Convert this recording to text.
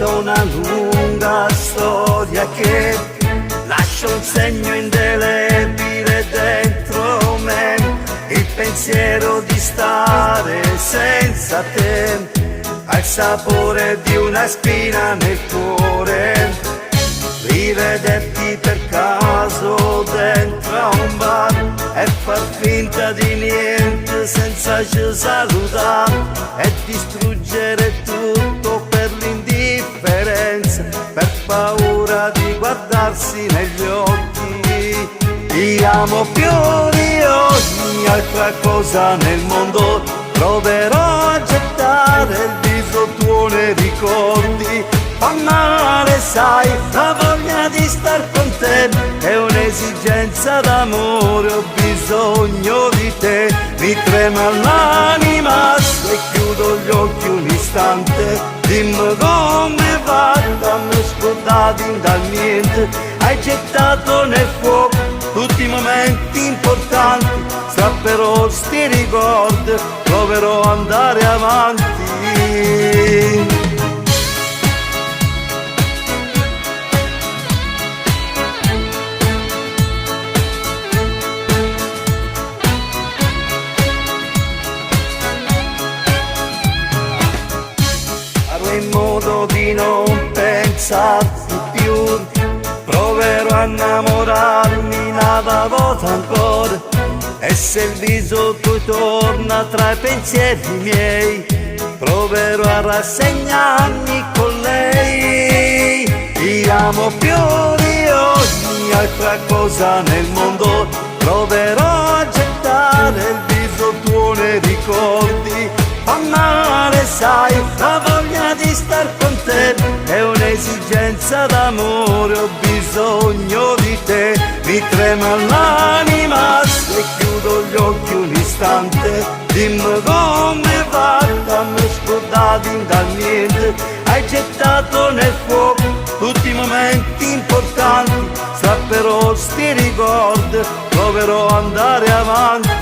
tutta una lunga storia che lascia un segno indelebile dentro me, il pensiero di stare senza te ha il sapore di una spina nel cuore. Rivederti per caso dentro a un bar e far finta di niente senza ci salutare e distruggere tutto per l'indifferenza, per paura di guardarsi negli occhi. Ti amo più di ogni altra cosa nel mondo, proverò a gettare il viso tuo nei ricordi. Fa male, sai, la voglia di star con te è un'esigenza d'amore, ho bisogno di te. Mi trema l'anima se chiudo gli occhi un istante. Dimmi come va, dammi scordati dal niente. Hai gettato nel fuoco tutti i momenti importanti, strapperò sti ricordi, proverò ad andare avanti. In modo di non pensarti più, proverò a innamorarmi una volta ancora, e se il viso tuo torna tra i pensieri miei, proverò a rassegnarmi con lei. Ti amo più di ogni altra cosa nel mondo, proverò a gettare il viso tuo nei ricordi. Fa male, sai, la voglia di star con te è un'esigenza d'amore, ho bisogno di te. Mi trema l'anima se chiudo gli occhi un istante. Dimmi come va, dammi scordati dal niente. Hai gettato nel fuoco tutti i momenti importanti, strapperò sti ricordi, proverò ad andare avanti.